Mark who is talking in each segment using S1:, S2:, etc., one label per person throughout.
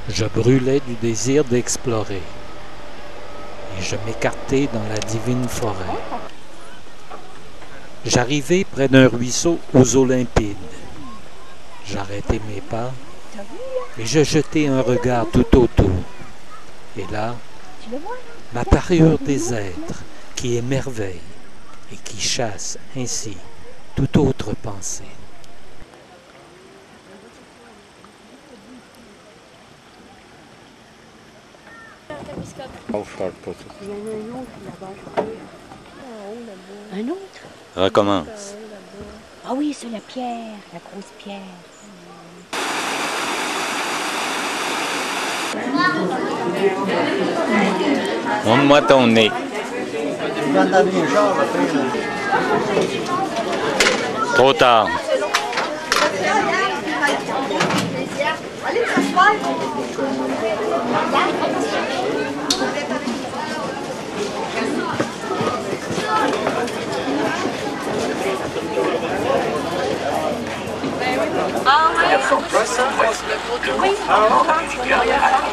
S1: Je brûlais du désir d'explorer, et je m'écartai dans la divine forêt. J'arrivai près d'un ruisseau aux eaux limpides. J'arrêtai mes pas, et je jetai un regard tout autour. Et là, m'apparurent des êtres qui émerveillent et qui chassent ainsi toute autre pensée.
S2: Un autre?
S3: Recommence.
S2: Ah oui, c'est la pierre, la grosse pierre.
S3: Montre-moi ton nez. Trop tard.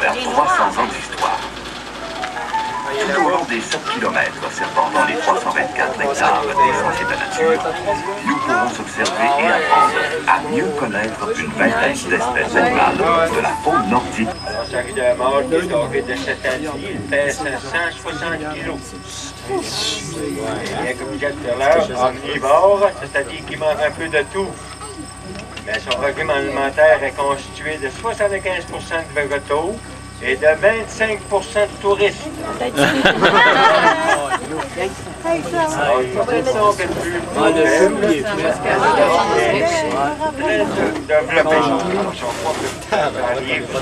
S4: Le 300 ans d'histoire. Tout au long des 7 km servant dans les 324 hectares des sentiers de la nature, nous pourrons observer et apprendre à mieux connaître une vingtaine d'espèces animales de la faune nordique.
S5: Alors, ça arrive d'un mâle qui est âgé de 7 ans, il pèse 160 kilos. Et comme je disais tout à l'heure, omnivore, c'est-à-dire qu'il mange un peu de tout. Mais son régime alimentaire est constitué de 75% de végétaux et de 25% de touristes. Alors, il faut peut-être ça que le plus très développé. Son propre allié. Vous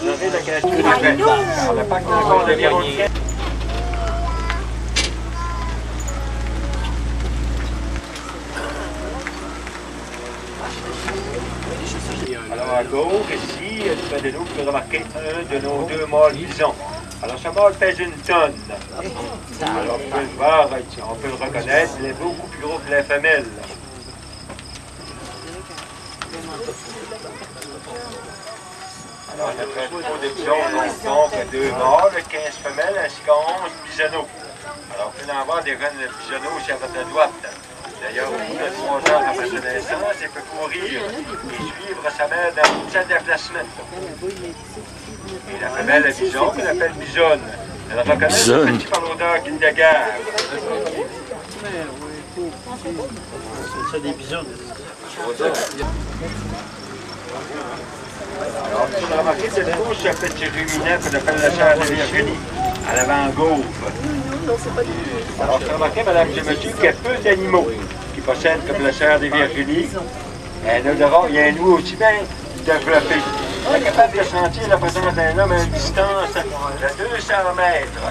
S5: avez la question de fait. Alors, le pacte d'accord d'environ 15. Alors à gauche, ici, près de nous, vous pouvez remarquer un de nos deux mâles bisons. Alors ce mâle pèse 1 tonne. Alors vous pouvez le voir, on peut le reconnaître, il est beaucoup plus gros que la femelle. Alors notre troupeau de bisons, donc 2 mâles, 15 femelles ainsi qu'11 bisonneaux. Alors vous pouvez en voir des jeunes bisonneaux aussi à votre droite. D'ailleurs, au bout de 3 ans après sa naissance, il peut courir et suivre sa mère dans tout sa déplacement. Et la femelle à bison, qu'on appelle bisonne, elle reconnaît le petit par l'odeur qu'il dégage.
S6: C'est ça des bisons.
S5: Alors, vous avez remarqué, c'est le ce petit ruminant qu'on appelle la chair de Virginie, à l'avant-gauche. Alors, vous avez remarqué, madame et monsieur, qu'il y a peu d'animaux qui possèdent comme la chair de Virginie un odorat et un ouïe aussi bien développé. Elle est capable de sentir la présence d'un homme à une distance de 200 mètres.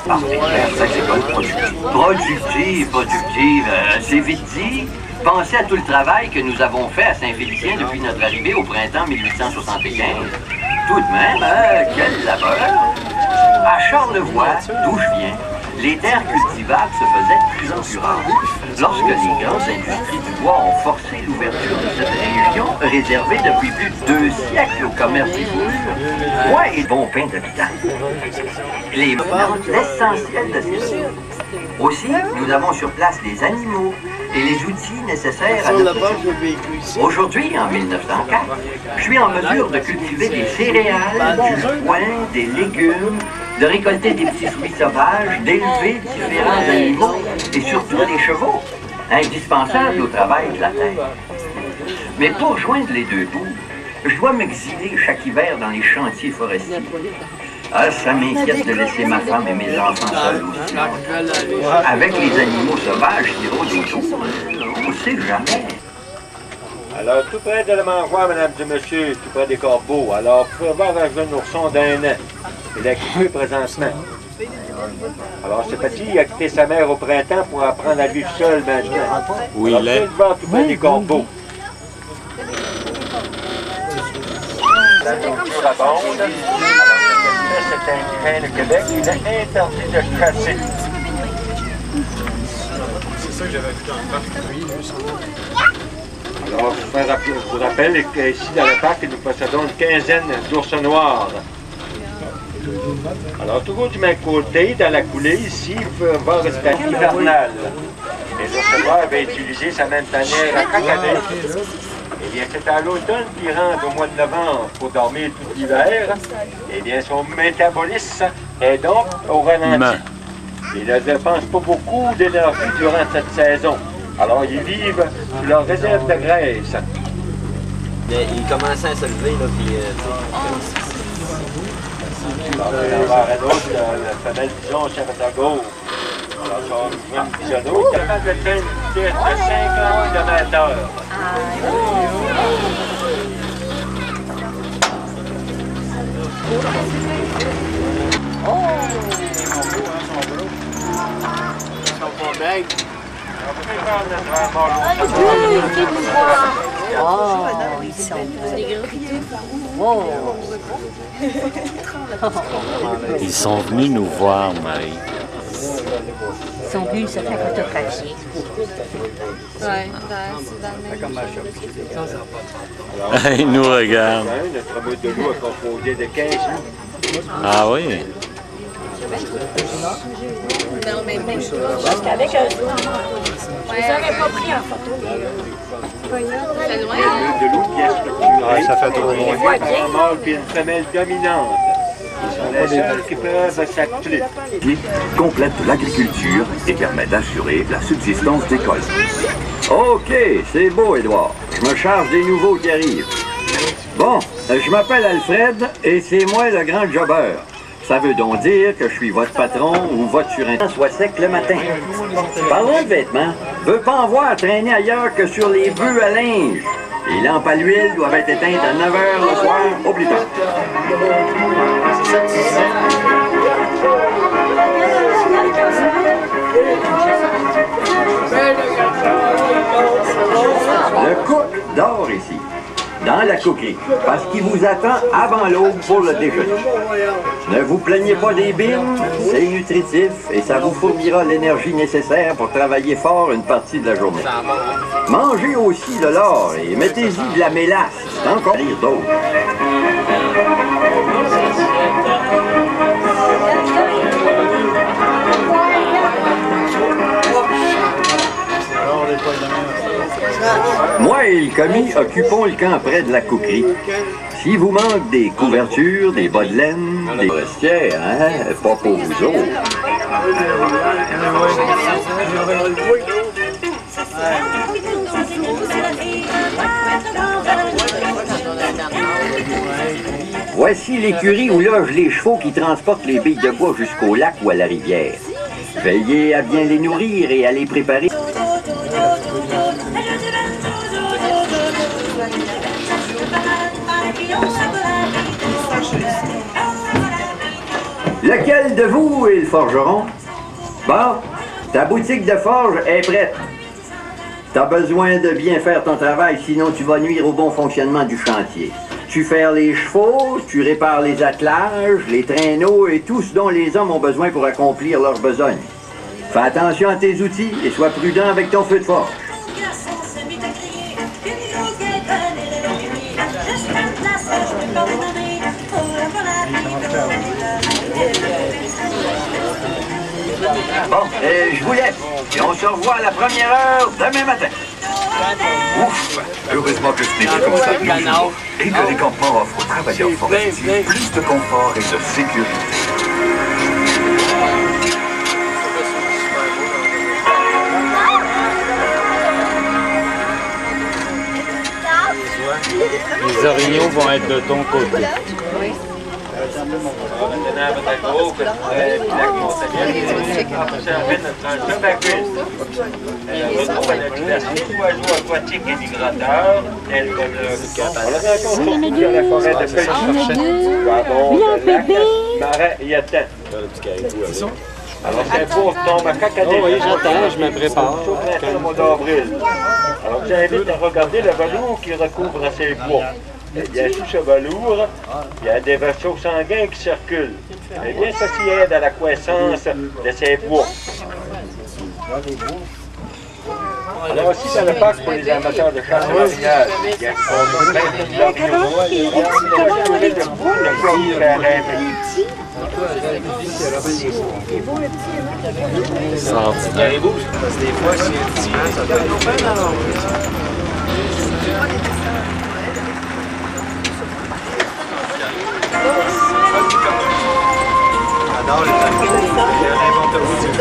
S4: Particulière agricole productive, c'est vite dit. Pensez à tout le travail que nous avons fait à Saint-Félicien depuis notre arrivée au printemps 1875. Tout de même, quel labeur! À Charlevoix, d'où je viens, les terres cultivables se faisaient de plus en plus rares. Lorsque les grandes industries du bois ont forcé l'ouverture de cette région, réservée depuis plus de 2 siècles au commerce des fourrures, bois et bon pain d'habitat. Les plantes, l'essentiel de ces choses. Aussi, nous avons sur place les animaux et les outils nécessaires à notre vie. Aujourd'hui, en 1904, je suis en mesure de cultiver des céréales, du foin, des légumes, de récolter des petits fruits sauvages, d'élever différents animaux et surtout des chevaux, indispensables au travail de la terre. Mais pour joindre les deux bouts, je dois m'exiler chaque hiver dans les chantiers forestiers. Ah, ça m'inquiète de laisser ma femme et mes enfants seuls aussi. Avec les animaux sauvages qui rôdent autour, on ne sait jamais.
S5: Alors, tout près de la mangeoire, madame et monsieur, tout près des corbeaux. Alors, vous pouvez voir un jeune ourson d'1 an. Il est cru présentement. Alors, ce petit, il a quitté sa mère au printemps pour apprendre à vivre seul maintenant.
S3: Où
S5: alors,
S3: il est?
S5: vous pouvez le voir tout près des corbeaux. La culture abonde. C'est un crin de Québec, il est interdit de chasser.
S6: C'est ça que j'avais vu dans le parc. Oui,
S5: Alors, vous rappelle qu'ici, dans le parc, nous possédons une quinzaine d'ours noirs. Alors, toujours du même côté, dans la coulée, ici, il peut avoir une partie hivernale. Les ours noirs avaient utilisé sa même tanière à chaque année. Eh bien, c'est à l'automne qu'ils rentrent au mois de novembre pour dormir tout l'hiver. Eh bien, son métabolisme est donc au ralenti. Ils ne dépensent pas beaucoup d'énergie durant cette saison. Alors, ils vivent sur leur réserve de graisse.
S7: Il commençait à se lever, là, puis...
S5: On va avoir un autre, la femelle bison chef à gauche. Alors, son jeune bisonneau, il est capable de faire une vitesse de 50 km/h.
S2: Ils sont
S3: Ils sont venus nous voir, Marie.
S2: Ils sont venus se faire photographier.
S3: Ils nous regardent.
S5: Notre meute de loup est composé de 15 loups.
S3: Ah oui?
S2: Parce qu'avec eux, je les aurais pas pris en photo.
S5: Une meute de loup bien structurée.
S6: Ça fait trop long.
S5: Un mâle et une femelle dominante. Ils sont les seuls qui peuvent s'accoupler.
S8: Complète l'agriculture et permet d'assurer la subsistance des colons. OK, c'est beau, Édouard. Je me charge des nouveaux qui arrivent. Bon, je m'appelle Alfred et c'est moi le grand jobber. Ça veut donc dire que je suis votre patron ou votre surintendant soit sec le matin. Parlant de vêtements, veux pas en voir traîner ailleurs que sur les bœufs à linge. Les lampes à l'huile doivent être éteintes à 9 h le soir au plus tard. Le cook dort ici, dans la cookerie, parce qu'il vous attend avant l'aube pour le déjeuner. Ne vous plaignez pas des bines, c'est nutritif et ça vous fournira l'énergie nécessaire pour travailler fort une partie de la journée. Mangez aussi de l'or et mettez-y de la mélasse, c'est encore rire d'autres. Moi et le commis occupons le camp près de la cookerie. S'il vous manque des couvertures, des bas de laine, des vestiaires, hein, pas pour vous autres. Voici l'écurie où logent les chevaux qui transportent les billes de bois jusqu'au lac ou à la rivière. Veillez à bien les nourrir et à les préparer. Lequel de vous est le forgeron? Bon, ta boutique de forge est prête. T'as besoin de bien faire ton travail, sinon tu vas nuire au bon fonctionnement du chantier. Tu fais les chevaux, tu répares les attelages, les traîneaux et tout ce dont les hommes ont besoin pour accomplir leurs besognes. Fais attention à tes outils et sois prudent avec ton feu de forge. Bon, je vous laisse. Et on se revoit à la première heure demain matin. Ouf! Heureusement que ce n'est pas comme ça tous les jours et que les campements offrent aux travailleurs forestiers plus de confort et de sécurité.
S3: Les orignaux vont être de ton côté.
S5: Maintenant, à votre gauche, le lac Montagnier, on servait notre job à cuisse. On retrouve la diversité d'oiseaux aquatiques et migrateurs, tels que le... On le rencontre surtout dans la forêt de Pellichet, le lac, marais et Yatan. Alors, c'est un beau tombe à chaque année.
S6: Oui, j'entends, je me prépare.
S5: Sauf au mois d'avril. Alors, j'invite à regarder le velours qui recouvre ces bois. Eh bien, sous ce velours, il y a des vaisseaux sanguins qui circulent. Eh bien, ceci aide à la croissance de ces bois. Alors aussi, dans le parc pour les amateurs de chasse au mariage, il y a un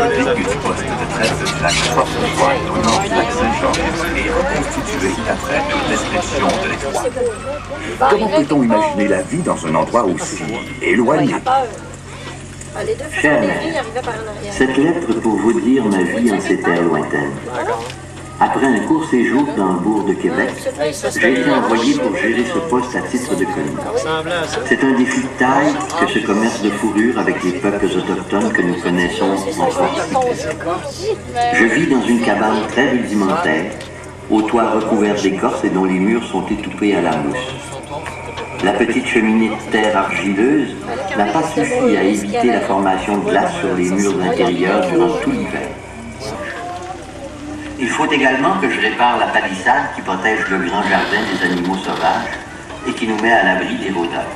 S8: Vécu du poste de 13 de la force droite au nord du lac Saint-Georges et reconstitué après une description de l'Étroit. Comment peut-on imaginer la vie dans un endroit aussi éloigné?
S9: Cher mère, cette lettre pour vous dire ma vie en ces terres lointaines. Après un court séjour dans le bourg de Québec, j'ai été envoyé pour gérer ce poste à titre de commis. C'est un défi de taille que ce commerce de fourrure avec les peuples autochtones que nous connaissons encore. Je vis dans une cabane très rudimentaire, au toit recouvert d'écorce et dont les murs sont étouffés à la mousse. La petite cheminée de terre argileuse n'a pas suffi à éviter la formation de glace sur les murs intérieurs durant tout l'hiver. Il faut également que je répare la palissade qui protège le grand jardin des animaux sauvages et qui nous met à l'abri des rôdeurs.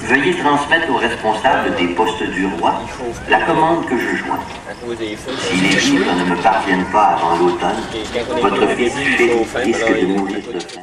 S9: Veuillez transmettre aux responsables des postes du roi la commande que je joins. Si les vivres ne me parviennent pas avant l'automne, votre fils Philippe risque de mourir de faim.